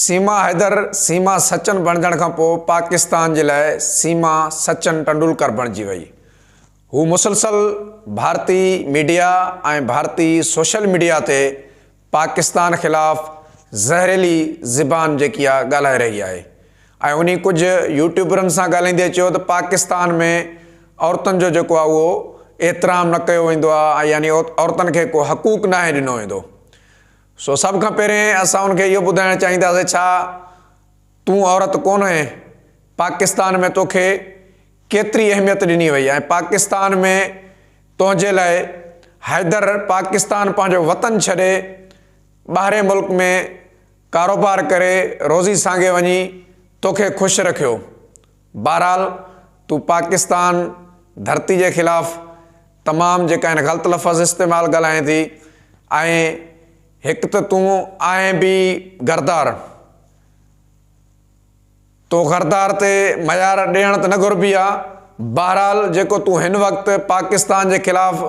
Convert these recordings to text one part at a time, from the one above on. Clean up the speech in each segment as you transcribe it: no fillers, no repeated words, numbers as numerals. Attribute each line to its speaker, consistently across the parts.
Speaker 1: सीमा हैदर सीमा सचिन बणजण खां पोइ पाकिस्तान जे लाइ सीमा सचिन तेंदुलकर बणिजी वई। हू मुसलसल भारतीय मीडिया ऐं भारतीय सोशल मीडिया ते पाकिस्तान ख़िलाफ़ ज़हरीली ज़बान जेकी आहे ॻाल्हाए रही आहे ऐं उन्ही कुझु यूट्यूबरनि सां ॻाल्हाईंदे चयो त पाकिस्तान में औरतुनि जो जेको आहे उहो एतिराम न कयो वेंदो आहे, यानी औरतुनि खे को हक़ूक़ नाहे ॾिनो वेंदो। सो सभ खां पहिरें असां उनखे इहो ॿुधाइणु चाहींदासीं, छा तूं औरत कोन आहे? पाकिस्तान में तोखे केतिरी अहमियत ॾिनी वई आहे। पाकिस्तान में तुंहिंजे लाइ हैदर पाकिस्तान पंहिंजो वतन छॾे ॿाहिरे मुल्क में कारोबार करे रोज़ी सांगे वञी तोखे ख़ुशि रखियो। बहरहाल तूं पाकिस्तान धरती जे ख़िलाफ़ तमामु जेका आहिनि ग़लति लफ़्ज़ इस्तेमालु ॻाल्हाए थी ऐं हिकु त तूं आहे बि गरदार, तो गरदार ते मयार ॾियण त न घुरिबी आहे। बहरहाल जेको तूं हिन वक़्तु पाकिस्तान जे ख़िलाफ़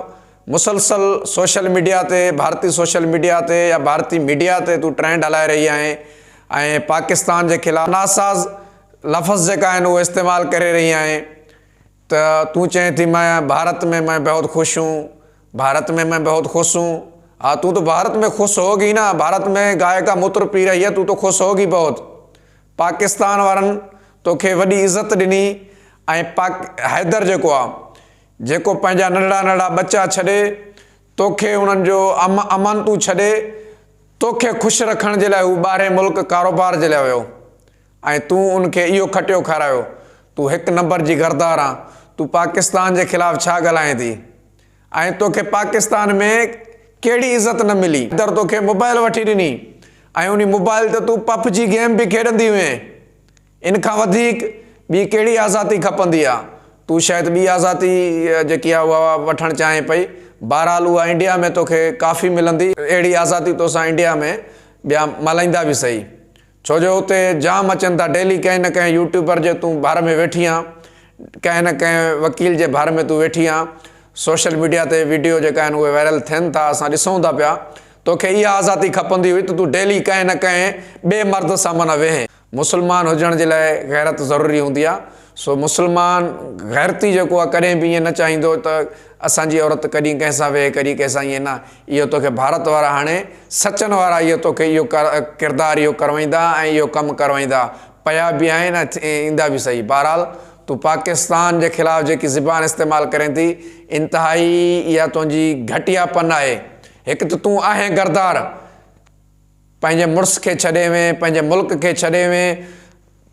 Speaker 1: मुसलसल सोशल मीडिया ते, भारतीय सोशल मीडिया ते या भारतीय मीडिया ते तूं ट्रेंड हलाए रही आहे ऐं पाकिस्तान जे ख़िलाफ़ नासाज़ लफ़्ज़ जेका आहिनि उहे इस्तेमालु करे रही आहे, त तूं चए थी मैं भारत में मैं बहुत खुश हूँ, भारत में मैं बहुत खुश हूँ। हाँ, तू तो भारत में खुश होगी ना, भारत में गाय का मूत्र पी रही है, तू तो खुश होगी बहुत। पाकिस्तान वारनि तोखे वॾी इज़त ॾिनी ऐं हैदर जेको आहे, जेको पंहिंजा नंढड़ा नंढड़ा बच्चा छॾे तोखे उन्हनि जो अमन तूं छॾे तोखे ख़ुशि रखण जे लाइ हू ॿाहिरे मुल्क कारोबार जे लाइ वियो ऐं तूं उनखे इहो खटियो खारायो। तूं हिकु नंबर जी गरदार आहे। तूं पाकिस्तान जे ख़िलाफ़ छा ॻाल्हाए थी ऐं तोखे पाकिस्तान में कहिड़ी इज़त न मिली। हैदर तोखे मोबाइल वठी ॾिनी ऐं उन मोबाइल ते तूं पबजी गेम बि खेॾंदी हुए। इन खां वधीक ॿी कहिड़ी आज़ादी खपंदी आहे? तूं शायदि ॿी आज़ादी जेकी आहे उहा वठणु चाहे पई। बहरहाल उहा इंडिया में तोखे काफ़ी मिलंदी। अहिड़ी आज़ादी तोसां इंडिया में ॿिया मल्हाईंदा बि सही, छो जो उते जाम अचनि था। डेली कंहिं न कंहिं यूट्यूबर जे तूं भर में वेठी आहे, कंहिं न कंहिं वकील जे भर में तूं वेठी आहे। सोशल मीडिया ते वीडियो जेका आहिनि उहे वायरल थियनि था, असां ॾिसूं था पिया। तोखे इहा आज़ादी खपंदी हुई त तूं डेली कंहिं न कंहिं ॿिए मर्द सां माना वेहे। मुस्लमान हुजण जे लाइ गैरत ज़रूरी हूंदी आहे। सो मुस्लमान गैरती जेको आहे कॾहिं बि ईअं न चाहींदो त असांजी औरत कॾहिं कंहिंसां वेहे, कॾहिं कंहिंसां ईअं न। इहो तोखे भारत वारा हाणे सचन वारा इहो तोखे इहो किरदारु इहो करवाईंदा ऐं इहो कमु करवाईंदा पिया बि आहिनि ऐं ईंदा बि सही। बहरहाल तूं पाकिस्तान जे ख़िलाफ़ जेकी ज़बान इस्तेमालु करें थी, इंतिहाई इहा तुंहिंजी घटियापन आहे। हिकु त तूं आहे गरदार, पंहिंजे मुड़ुस खे छॾे वें, पंहिंजे मुल्क खे छॾे वें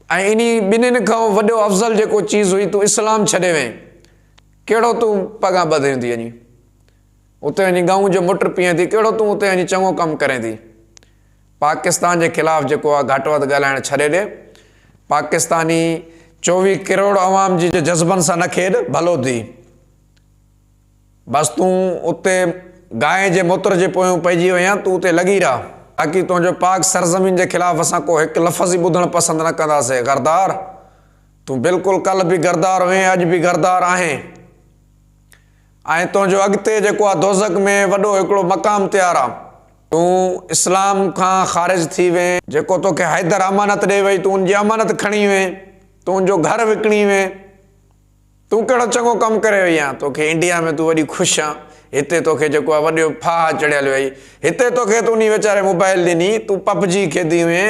Speaker 1: ऐं इन ॿिन्हिनि खां वॾो अफ़ज़ल जेको चीज़ हुई तूं इस्लाम छॾे वें। कहिड़ो तूं पगां ॿधे थी वञी उते वञी गाऊं जो मुट पीए थी? कहिड़ो तूं उते वञी चङो कमु करें थी? पाकिस्तान जे ख़िलाफ़ जेको आहे घटि वधि ॻाल्हाइणु छॾे ॾे। पाकिस्तानी 24 करोड़ अवाम जी जज़्बनि सां न खेॾ, भलो थी। बसि तूं उते गांइ जे मूत्र जे पोयूं पइजी वई आहीं, तूं उते लॻी रह। बाक़ी तुंहिंजो पाक सरज़मीन जे ख़िलाफ़ असां को हिकु लफ़्ज़ ई ॿुधणु पसंदि न कंदासीं। गरदार तूं बिल्कुलु कल्ह बि गरदार हुएं, अॼु बि गरदार आहीं ऐं तुंहिंजो अॻिते जेको आहे दोज़ख में वॾो हिकिड़ो मक़ाम तयारु आहे। तूं इस्लाम खां ख़ारिज थी वें। जेको तोखे हैदर अमानत ॾे वई, तूं उनजी अमानत खणी वें, तूं उनजो घर विकिणी वें। तूं कहिड़ो चङो कमु करे वई आहीं? तोखे इंडिया में तूं वॾी ख़ुशि आहे। हिते तोखे जेको आहे वॾो फाह चढ़ियल वई। हिते तोखे तूं उन वीचारे मोबाइल ॾिनी, तूं पबजी खेॾी हुए,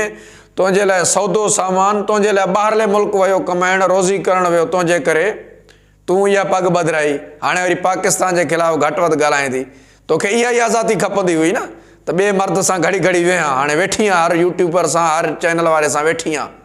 Speaker 1: तुंहिंजे लाइ सौदो सामान, तुंहिंजे लाइ ॿाहिरले मुल्क वियो कमाइणु, रोज़ी करणु वियो, तुंहिंजे करे तूं इहा पग ॿधाई। हाणे वरी पाकिस्तान जे ख़िलाफ़ घटि वधि ॻाल्हाए थी। तोखे इहा ई आज़ादी खपंदी हुई न, त ॿिए मर्द सां घड़ी घड़ी वेहां। हाणे वेठी आहे, हर यूट्यूबर सां, हर चैनल वारे सां वेठी आहे।